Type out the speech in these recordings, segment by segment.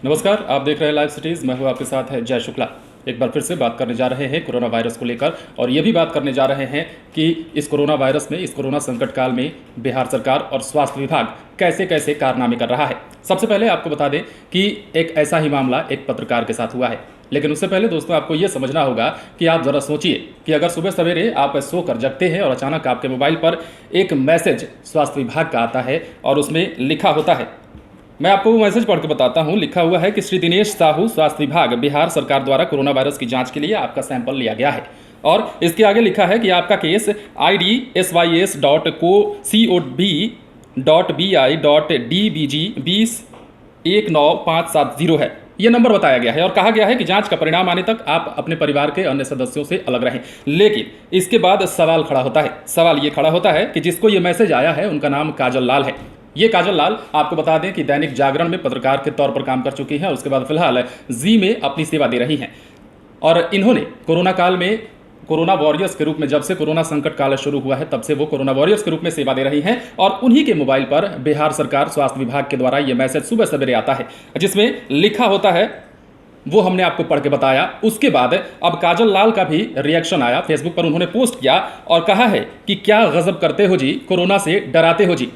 नमस्कार, आप देख रहे हैं लाइव सिटीज़। मैं हूं आपके साथ है जय शुक्ला। एक बार फिर से बात करने जा रहे हैं कोरोना वायरस को लेकर, और ये भी बात करने जा रहे हैं कि इस कोरोना वायरस में, इस कोरोना संकट काल में बिहार सरकार और स्वास्थ्य विभाग कैसे कैसे कारनामे कर रहा है। सबसे पहले आपको बता दें कि एक ऐसा ही मामला एक पत्रकार के साथ हुआ है। लेकिन उससे पहले दोस्तों, आपको ये समझना होगा कि आप ज़रा सोचिए कि अगर सुबह सवेरे आप सो कर जगते हैं और अचानक आपके मोबाइल पर एक मैसेज स्वास्थ्य विभाग का आता है और उसमें लिखा होता है, मैं आपको वो मैसेज पढ़ के बताता हूँ। लिखा हुआ है कि श्री दिनेश साहू, स्वास्थ्य विभाग, बिहार सरकार द्वारा कोरोना वायरस की जांच के लिए आपका सैंपल लिया गया है। और इसके आगे लिखा है कि आपका केस IDSYS.COB.DBG 20195770 है। ये नंबर बताया गया है और कहा गया है कि जांच का परिणाम आने तक आप अपने परिवार के अन्य सदस्यों से अलग रहें। लेकिन इसके बाद सवाल खड़ा होता है। सवाल ये खड़ा होता है कि जिसको ये मैसेज आया है उनका नाम काजल लाल है। ये काजल लाल, आपको बता दें कि दैनिक जागरण में पत्रकार के तौर पर काम कर चुकी हैं और उसके बाद फिलहाल जी में अपनी सेवा दे रही हैं। और इन्होंने कोरोना काल में कोरोना वॉरियर्स के रूप में, जब से कोरोना संकट काल शुरू हुआ है तब से वो कोरोना वॉरियर्स के रूप में सेवा दे रही हैं। और उन्हीं के मोबाइल पर बिहार सरकार स्वास्थ्य विभाग के द्वारा ये मैसेज सुबह सवेरे आता है, जिसमें लिखा होता है, वो हमने आपको पढ़ के बताया। उसके बाद अब काजल लाल का भी रिएक्शन आया। फेसबुक पर उन्होंने पोस्ट किया और कहा है कि क्या गजब करते हो जी, कोरोना से डराते हो जी।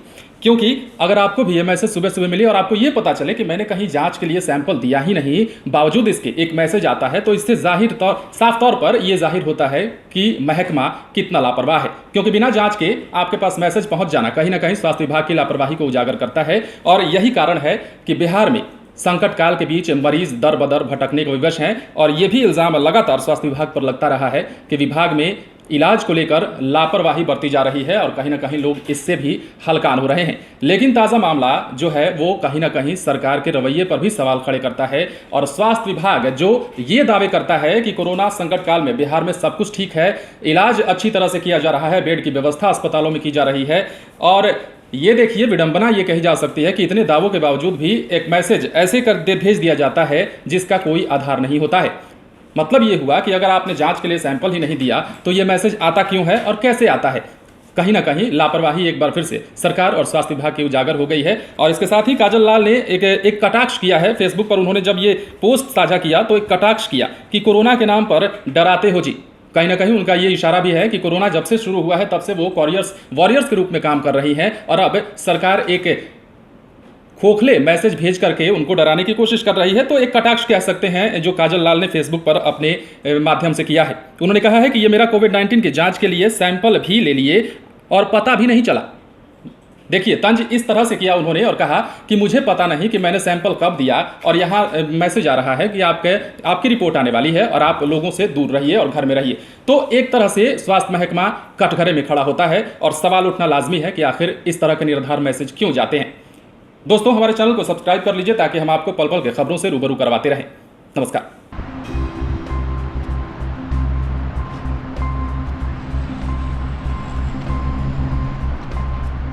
क्योंकि अगर आपको भी ये मैसेज सुबह सुबह मिले और आपको ये पता चले कि मैंने कहीं जांच के लिए सैंपल दिया ही नहीं, बावजूद इसके एक मैसेज आता है, तो इससे साफ तौर पर यह जाहिर होता है कि महकमा कितना लापरवाह है। क्योंकि बिना जांच के आपके पास मैसेज पहुंच जाना कहीं ना कहीं स्वास्थ्य विभाग की लापरवाही को उजागर करता है। और यही कारण है कि बिहार में संकट काल के बीच मरीज दर बदर भटकने को विवश हैं। और यह भी इल्जाम लगातार स्वास्थ्य विभाग पर लगता रहा है कि विभाग में इलाज को लेकर लापरवाही बरती जा रही है और कहीं ना कहीं लोग इससे भी हलकान हो रहे हैं। लेकिन ताज़ा मामला जो है वो कहीं ना कहीं सरकार के रवैये पर भी सवाल खड़े करता है। और स्वास्थ्य विभाग जो ये दावे करता है कि कोरोना संकट काल में बिहार में सब कुछ ठीक है, इलाज अच्छी तरह से किया जा रहा है, बेड की व्यवस्था अस्पतालों में की जा रही है, और ये देखिए विडंबना ये कही जा सकती है कि इतने दावों के बावजूद भी एक मैसेज ऐसे कर भेज दिया जाता है जिसका कोई आधार नहीं होता है। मतलब ये हुआ कि अगर आपने जांच के लिए सैंपल ही नहीं दिया तो ये मैसेज आता क्यों है और कैसे आता है। कहीं ना कहीं लापरवाही एक बार फिर से सरकार और स्वास्थ्य विभाग की उजागर हो गई है। और इसके साथ ही काजल लाल ने एक कटाक्ष किया है फेसबुक पर। उन्होंने जब ये पोस्ट साझा किया तो एक कटाक्ष किया कि कोरोना के नाम पर डराते हो जी। कहीं ना कहीं उनका ये इशारा भी है कि कोरोना जब से शुरू हुआ है तब से वो वॉरियर्स के रूप में काम कर रही हैं और अब सरकार एक खोखले मैसेज भेज करके उनको डराने की कोशिश कर रही है। तो एक कटाक्ष कह सकते हैं जो काजल लाल ने फेसबुक पर अपने माध्यम से किया है। उन्होंने कहा है कि ये मेरा कोविड-19 की जांच के लिए सैंपल भी ले लिए और पता भी नहीं चला। देखिए, तंज इस तरह से किया उन्होंने और कहा कि मुझे पता नहीं कि मैंने सैंपल कब दिया और यहाँ मैसेज आ रहा है कि आपकी रिपोर्ट आने वाली है और आप लोगों से दूर रहिए और घर में रहिए। तो एक तरह से स्वास्थ्य महकमा कटघरे में खड़ा होता है और सवाल उठना लाजमी है कि आखिर इस तरह के निर्धार मैसेज क्यों जाते हैं। दोस्तों, हमारे चैनल को सब्सक्राइब कर लीजिए ताकि हम आपको पल पल के खबरों से रूबरू करवाते रहें। नमस्कार।